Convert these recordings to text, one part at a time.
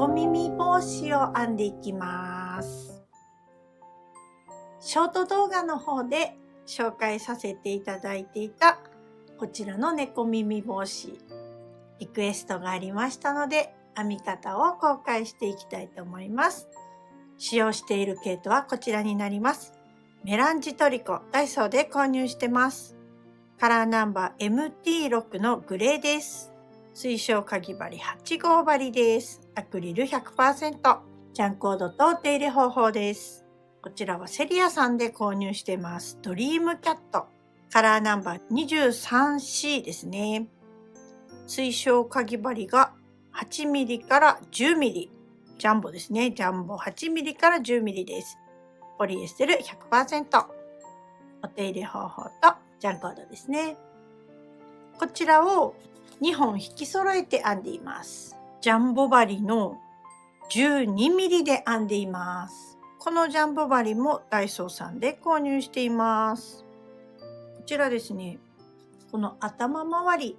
猫耳帽子を編んでいきます。ショート動画の方で紹介させていただいていたこちらの猫耳帽子、リクエストがありましたので編み方を公開していきたいと思います。使用している毛糸はこちらになります。メランジトリコ、ダイソーで購入してます。カラーナンバー MT6 のグレーです。水晶かぎ針8号針です。アクリル 100%。ジャンコードとお手入れ方法です。こちらはセリアさんで購入してます。ドリームキャット。カラーナンバー 23C ですね。水晶かぎ針が 8mm から 10mm。ジャンボですね。ジャンボ 8mm から 10mm です。ポリエステル 100%。お手入れ方法とジャンコードですね。こちらを2本引き揃えて編んでいます。ジャンボ針の 12mm で編んでいます。このジャンボ針もダイソーさんで購入しています。こちらですね、この頭周り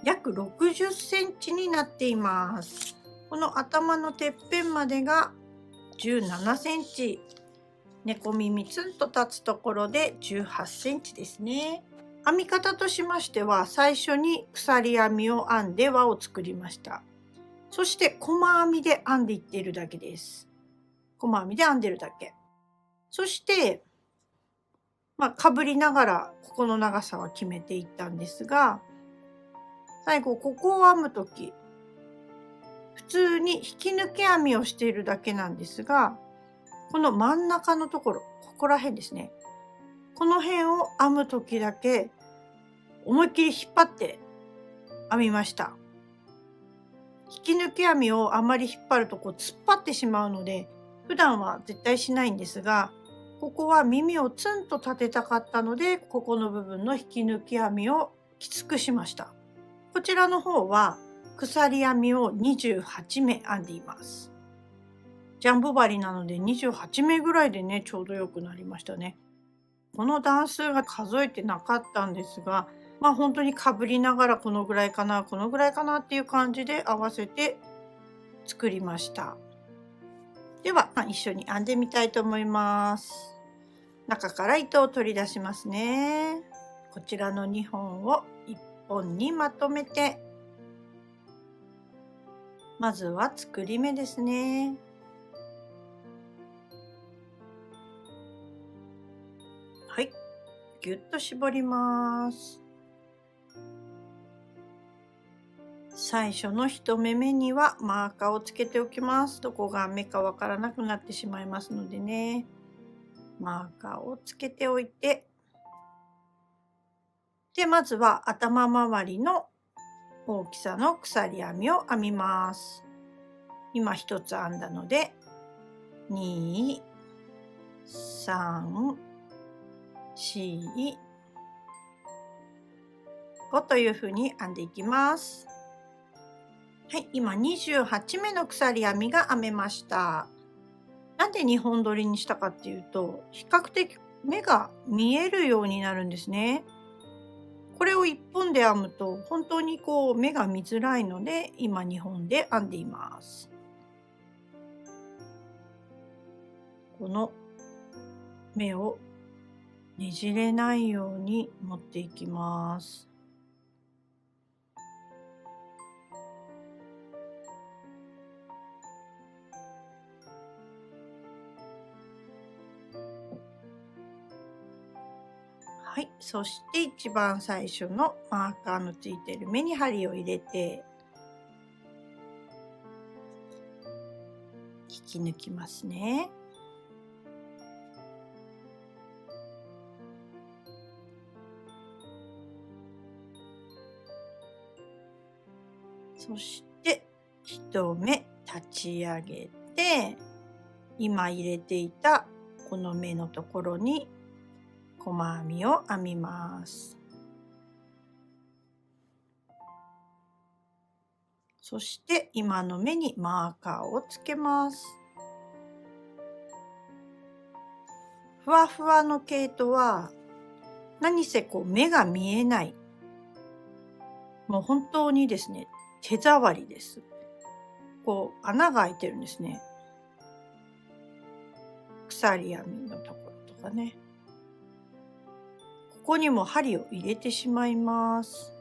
約60センチになっています。この頭のてっぺんまでが17センチ。猫耳ツンと立つところで18センチですね。編み方としましては、最初に鎖編みを編んで輪を作りました。そして細編みで編んでいっているだけです。細編みで編んでるだけ。そしてかぶりながらここの長さは決めていったんですが、最後ここを編む時、普通に引き抜き編みをしているだけなんですが、この真ん中のところ、ここら辺ですね。この辺を編む時だけ思いっきり引っ張って編みました。引き抜き編みをあまり引っ張ると突っ張ってしまうので、普段は絶対しないんですが、ここは耳をツンと立てたかったので、ここの部分の引き抜き編みをきつくしました。こちらの方は鎖編みを28目編んでいます。ジャンボ針なので28目ぐらいでね、ちょうどよくなりましたね。この段数が数えてなかったんですが、本当にかぶりながらこのぐらいかな、このぐらいかなっていう感じで合わせて作りました。では、一緒に編んでみたいと思います。中から糸を取り出しますね。こちらの2本を1本にまとめて、まずは作り目ですね。はい、ぎゅっと絞ります。最初の1目目にはマーカーをつけておきます。どこが目かわからなくなってしまいますのでね。マーカーをつけておいて、で、まずは頭周りの大きさの鎖編みを編みます。今1つ編んだので、2、3、4、5というふうに編んでいきます。はい、今28目の鎖編みが編めました。なんで2本取りにしたかっていうと、比較的目が見えるようになるんですね。これを1本で編むと本当に目が見づらいので、今2本で編んでいます。この目をねじれないように持っていきます。はい、そして一番最初のマーカーのついている目に針を入れて引き抜きますね。そして1目立ち上げて、今入れていたこの目のところに細編みを編みます。そして今の目にマーカーをつけます。ふわふわの毛糸は何せ目が見えない、もう本当にですね、手触りです。こう穴が開いてるんですね。鎖編みのところとかね。ここにも針を入れてしまいます。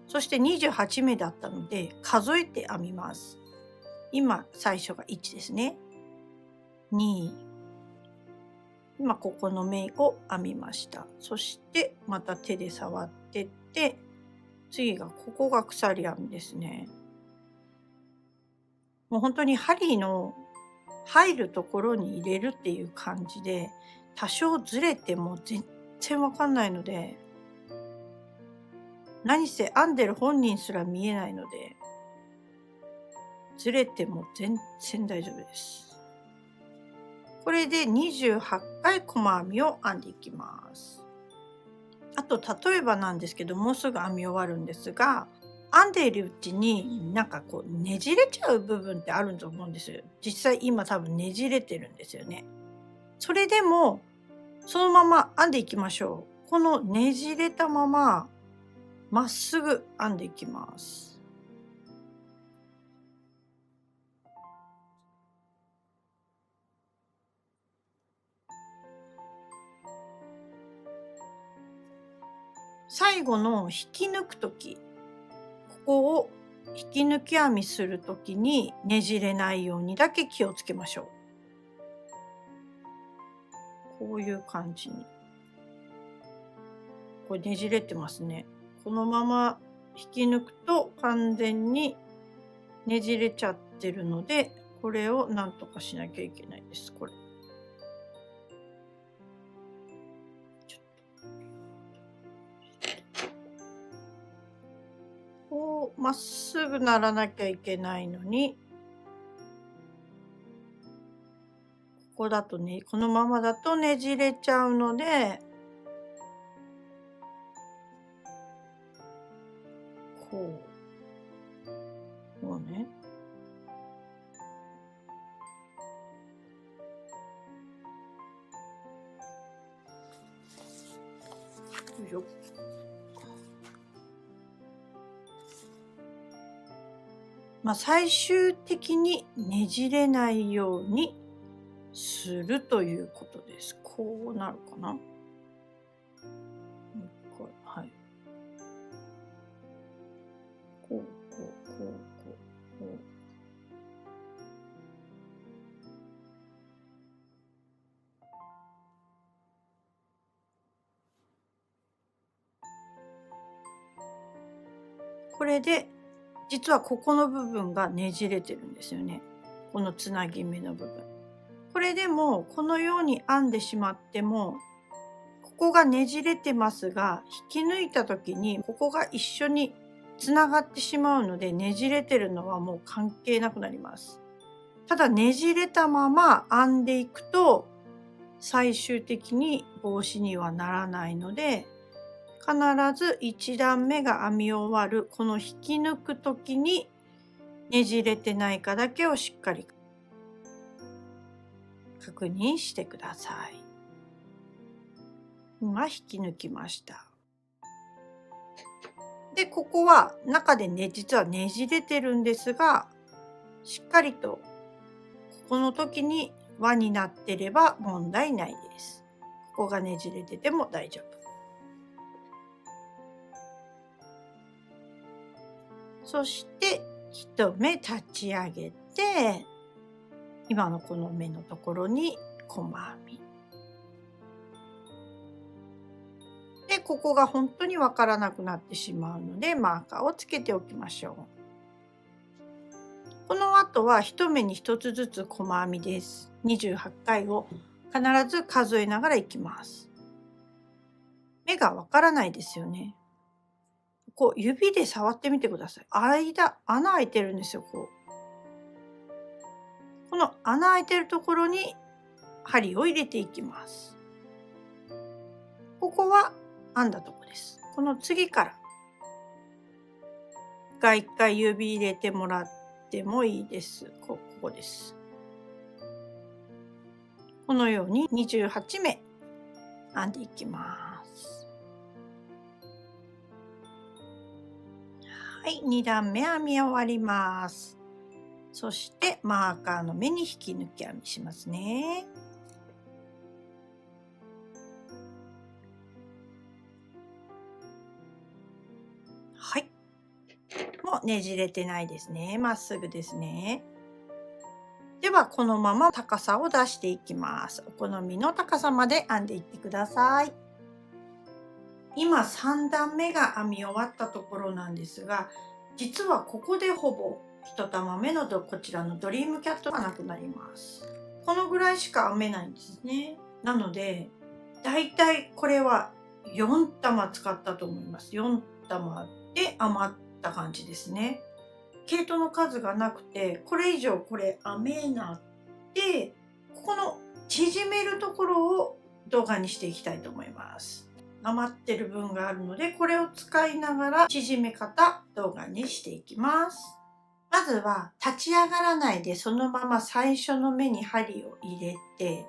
そして28目だったので数えて編みます。今最初が1ですね。2、今ここの目を編みました。そしてまた手で触ってって、次がここが鎖編みですね。もう本当に針の入るところに入れるっていう感じで、多少ずれても全然わかんないので、何せ編んでる本人すら見えないので、ずれても全然大丈夫です。これで28回細編みを編んでいきます。あと例えばなんですけど、もうすぐ編み終わるんですが、編んでいるうちになんかこうねじれちゃう部分ってあると思うんですよ。実際今多分ねじれてるんですよね。それでもそのまま編んでいきましょう。このねじれたまままっすぐ編んでいきます。最後の引き抜く時、ここを引き抜き編みする時にねじれないようにだけ気をつけましょう。こういう感じに。これねじれてますね。このまま引き抜くと完全にねじれちゃってるので、これをなんとかしなきゃいけないです。これ。こうまっすぐならなきゃいけないのに、ここだとね、このままだとねじれちゃうので、こうね。よいしょ。最終的にねじれないようにするということです。こうなるかな。はい。こうこうこうこうこう。これで実はここの部分がねじれてるんですよね。このつなぎ目の部分。これでもこのように編んでしまっても、ここがねじれてますが、引き抜いた時にここが一緒につながってしまうので、ねじれてるのはもう関係なくなります。ただねじれたまま編んでいくと、最終的に帽子にはならないので、必ず1段目が編み終わるこの引き抜く時にねじれてないかだけをしっかり確認してください。今引き抜きました。で、ここは中でね、実はねじれてるんですが、しっかりとここの時に輪になってれば問題ないです。ここがねじれてても大丈夫。そして一目立ち上げて、今のこの目のところに細編み。で、ここが本当にわからなくなってしまうので、マーカーをつけておきましょう。この後は一目に一つずつ細編みです。28回を必ず数えながらいきます。目がわからないですよね。こう指で触ってみてください。穴開いてるんですよ。この穴開いてるところに針を入れていきます。ここは編んだとこです。この次から一回指入れてもらってもいいです。ここです。このように28目編んでいきます。はい、2段目編み終わります。そしてマーカーの目に引き抜き編みしますね。はい。もうねじれてないですね。まっすぐですね。ではこのまま高さを出していきます。お好みの高さまで編んでいってください。今3段目が編み終わったところなんですが、実はここでほぼ1玉目のこちらのドリームキャットがなくなります。このぐらいしか編めないんですね。なのでだいたいこれは4玉使ったと思います。4玉で余った感じですね。毛糸の数がなくて、これ以上これ編めなくて、ここの縮めるところを動画にしていきたいと思います。余ってる分があるので、これを使いながら縮め方動画にしていきます。まずは立ち上がらないでそのまま最初の目に針を入れて、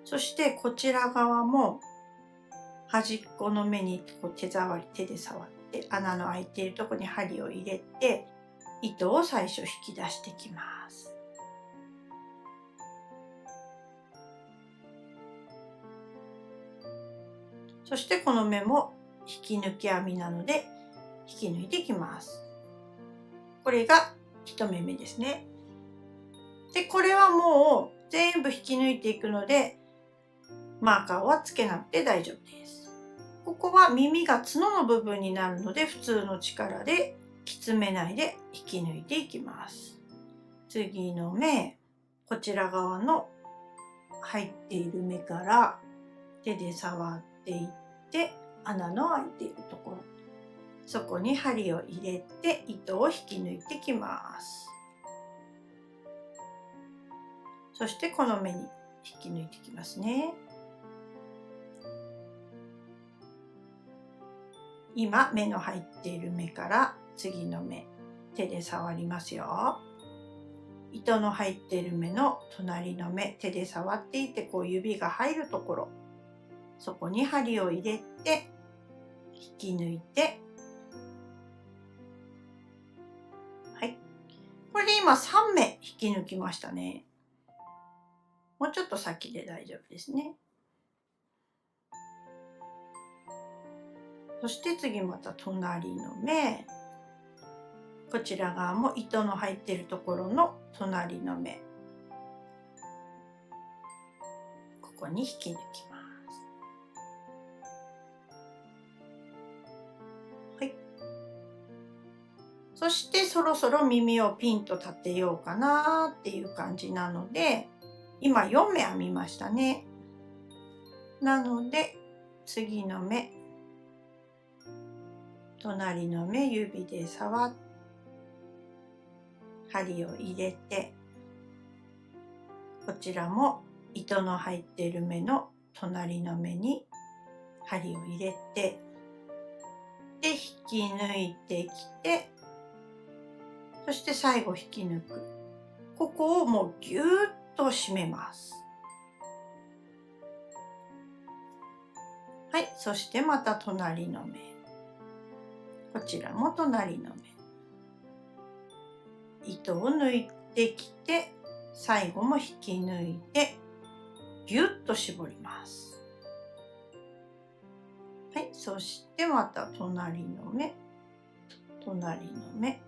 そしてこちら側も端っこの目にこう手で触って穴の開いているところに針を入れて、糸を最初引き出してきます。そしてこの目も引き抜き編みなので引き抜いていきます。これが1目目ですね。でこれはもう全部引き抜いていくのでマーカーはつけなくて大丈夫です。ここは耳が角の部分になるので普通の力できつめないで引き抜いていきます。次の目、こちら側の入っている目から手で触っていって穴の開いているところ、そこに針を入れて糸を引き抜いてきます。そしてこの目に引き抜いてきますね。今目の入っている目から次の目、手で触りますよ。糸の入っている目の隣の目、手で触っていてこう指が入るところ、そこに針を入れて引き抜いて、はい、これで今3目引き抜きましたね。もうちょっと先で大丈夫ですね。そして次また隣の目、こちら側も糸の入っているところの隣の目、ここに引き抜きます。はい。そしてそろそろ耳をピンと立てようかなっていう感じなので、今4目編みましたね。なので次の目、隣の目指で触って針を入れて、こちらも糸の入っている目の隣の目に針を入れて、で引き抜いてきて、そして最後引き抜く。ここをもうぎゅーっと締めます。はい、そしてまた隣の目、こちらも隣の目、糸を抜いてきて、最後も引き抜いてぎゅっと絞ります。はい、そしてまた隣の目、隣の目、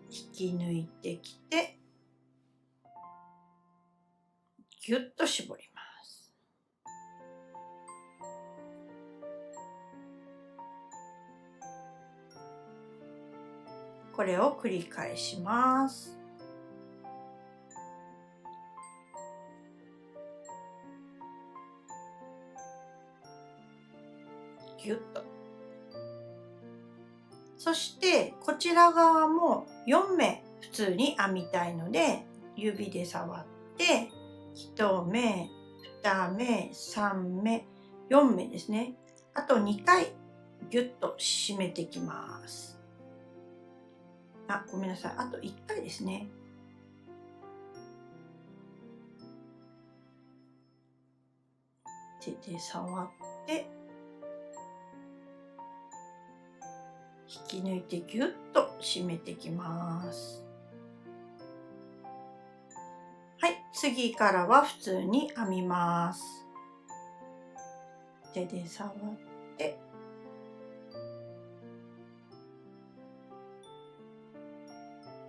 引き抜いてきてぎゅっと絞ります。これを繰り返します。ぎゅっと。そしてこちら側も4目普通に編みたいので、指で触って1目、2目、3目、4目ですね。あと2回ぎゅっと締めてきます。あ、ごめんなさい。あと1回ですね。手で触ってき抜いてギュッと締めていきます。はい、次からは普通に編みます。手で触って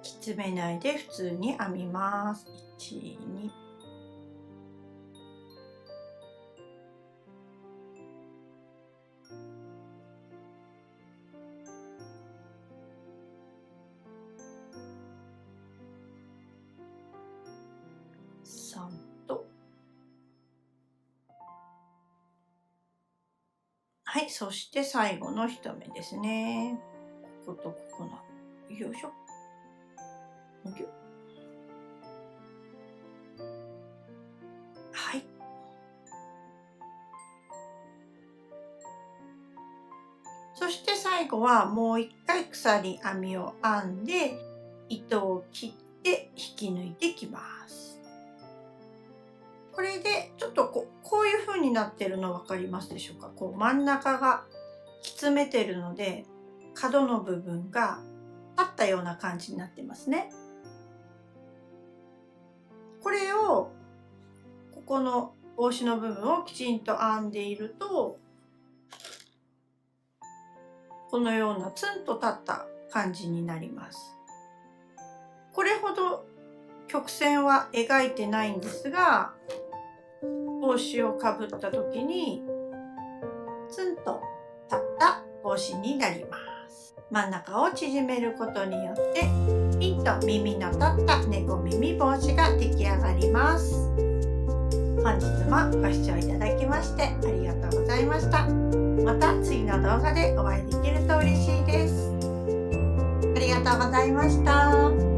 きつめないで普通に編みます。1、2、3と、はい、そして最後の1目ですね。こことここの、よいしょ。はい。そして最後はもう一回鎖編みを編んで糸を切って引き抜いていきます。これでちょっとこういう風になってるの分かりますでしょうか。こう真ん中がきつめてるので角の部分が立ったような感じになってますね。これをここの帽子の部分をきちんと編んでいるとこのようなツンと立った感じになります。これほど曲線は描いてないんですが、帽子をかぶった時にツンと立った帽子になります。真ん中を縮めることによってピンと耳の立った猫耳帽子が出来上がります。本日もご視聴いただきましてありがとうございました。また次の動画でお会いできると嬉しいです。ありがとうございました。